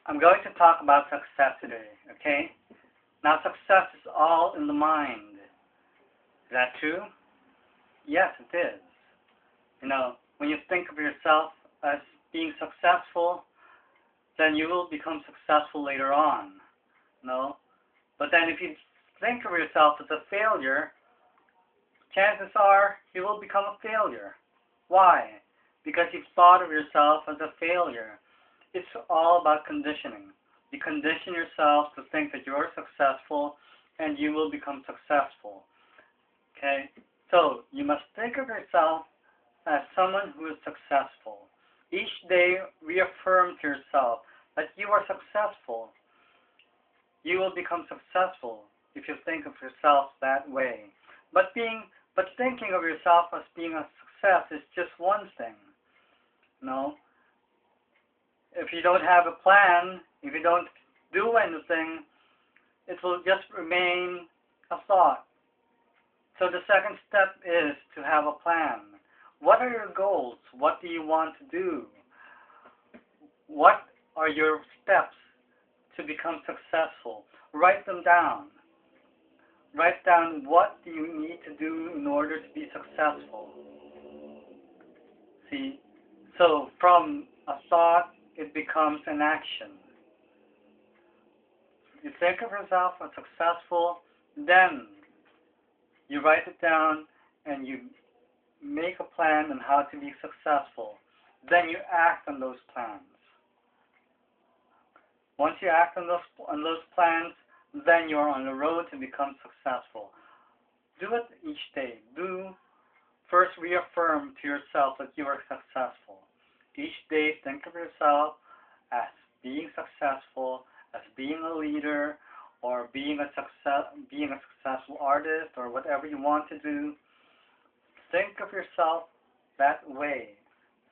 I'm going to talk about success today, okay? Now, success is all in the mind. Is that true? Yes, it is. When you think of yourself as being successful, then you will become successful later on. No? But then if you think of yourself as a failure, chances are you will become a failure. Why? Because you've thought of yourself as a failure. It's all about conditioning. You condition yourself to think that you're successful and you will become successful. Okay? So, you must think of yourself as someone who is successful. Each day, reaffirm to yourself that you are successful. You will become successful if you think of yourself that way. But thinking of yourself as being a success is just one thing. No? If you don't have a plan, if you don't do anything, it will just remain a thought. So the second step is to have a plan. What are your goals? What do you want to do? What are your steps to become successful? Write them down. Write down what do you need to do in order to be successful. See? So from a thought, it becomes an action. You think of yourself as successful, then you write it down and you make a plan on how to be successful. Then you act on those plans. Once you act on those plans, then you're on the road to become successful. Do it each day. First reaffirm to yourself that you are successful. Each day think of yourself as being successful, as being a leader, or being a successful artist, or whatever you want to do. Think of yourself that way.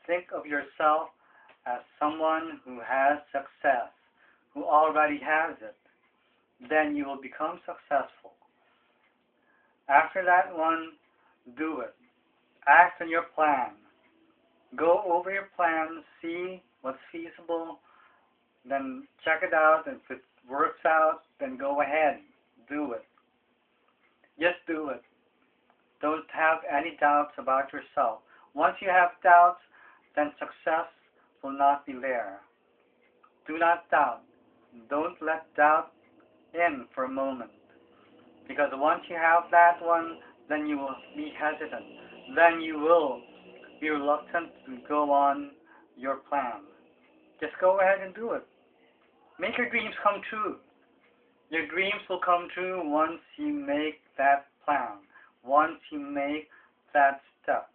Think of yourself as someone who has success, who already has it. Then you will become successful. After that one, do it. Act on your plan. Go over your plan, see what's feasible, then check it out, and if it works out, then go ahead, do it. Just do it. Don't have any doubts about yourself. Once you have doubts, then success will not be there. Do not doubt. Don't let doubt in for a moment. Because once you have that one, then you will be hesitant. Then you will be reluctant to go on your plan. Just go ahead and do it. Make your dreams come true. Your dreams will come true once you make that plan, once you make that step.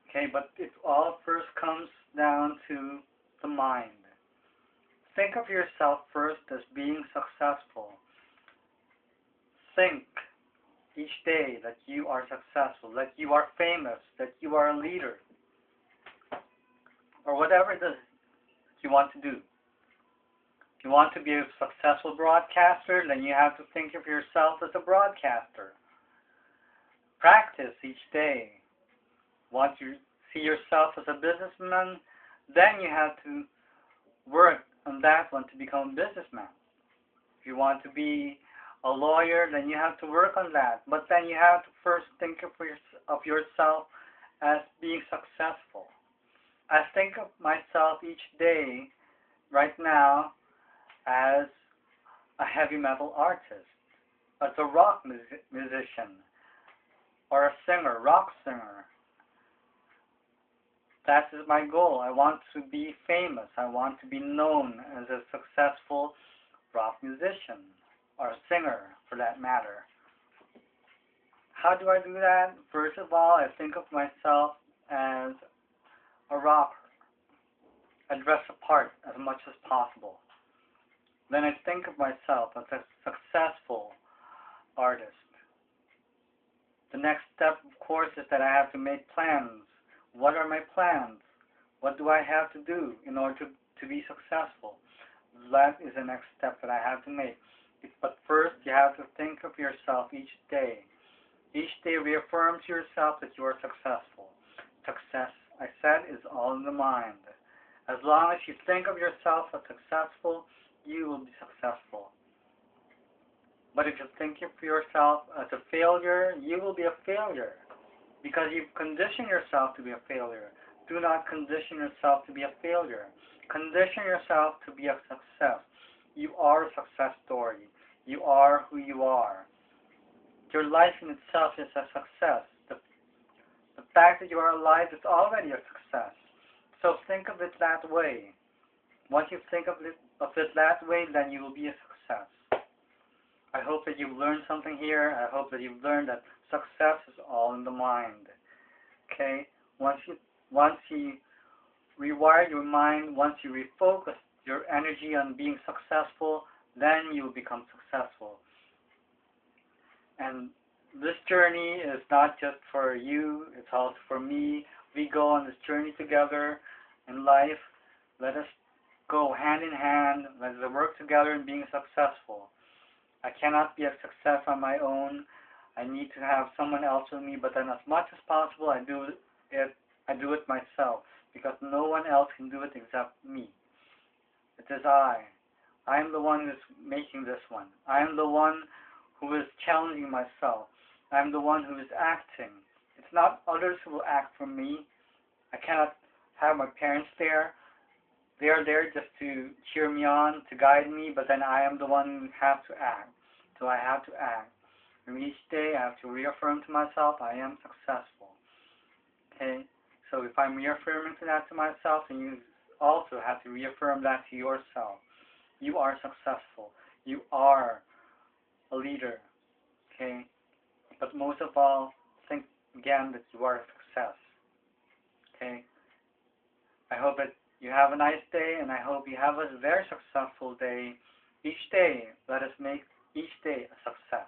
Okay, but it all first comes down to the mind. Think of yourself first as being successful. Think each day that you are successful, that you are famous, that you are a leader, or whatever it is you want to do. If you want to be a successful broadcaster, then you have to think of yourself as a broadcaster. Practice each day. Once you see yourself as a businessman, then you have to work on that one to become a businessman. If you want to be a lawyer, then you have to work on that. But then you have to first think of yourself as being successful. I think of myself each day, right now, as a heavy metal artist, as a rock musician, or a singer, rock singer. That is my goal. I want to be famous. I want to be known as a successful rock musician, or a singer, for that matter. How do I do that? First of all, I think of myself as a rocker. I dress the part as much as possible. Then I think of myself as a successful artist. The next step, of course, is that I have to make plans. What are my plans? What do I have to do in order to be successful? That is the next step that I have to make. But first, you have to think of yourself each day. Each day reaffirm to yourself that you are successful. Success, I said, is all in the mind. As long as you think of yourself as successful, you will be successful. But if you think of yourself as a failure, you will be a failure. Because you've conditioned yourself to be a failure. Do not condition yourself to be a failure. Condition yourself to be a success. You are a success story. You are who you are. Your life in itself is a success. The fact that you are alive is already a success. So think of it that way. Once you think of it that way, then you will be a success. I hope that you've learned something here. I hope that you've learned that success is all in the mind. Okay? Once you rewire your mind, once you refocus your energy on being successful, then you will become successful. And this journey is not just for you, it's also for me. We go on this journey together in life. Let us go hand in hand. Let us work together in being successful. I cannot be a success on my own. I need to have someone else with me, but then as much as possible I do it myself, because no one else can do it except me. It is I. I am the one who is making this one. I am the one who is challenging myself. I am the one who is acting. It's not others who will act for me. I cannot have my parents there. They are there just to cheer me on, to guide me, but then I am the one who has to act. So I have to act. And each day I have to reaffirm to myself I am successful. Okay? So if I'm reaffirming that to myself, then you also have to reaffirm that to yourself. You are successful. You are a leader. Okay? But most of all, think again that you are a success. Okay? I hope that you have a nice day, and I hope you have a very successful day. Each day, let us make each day a success.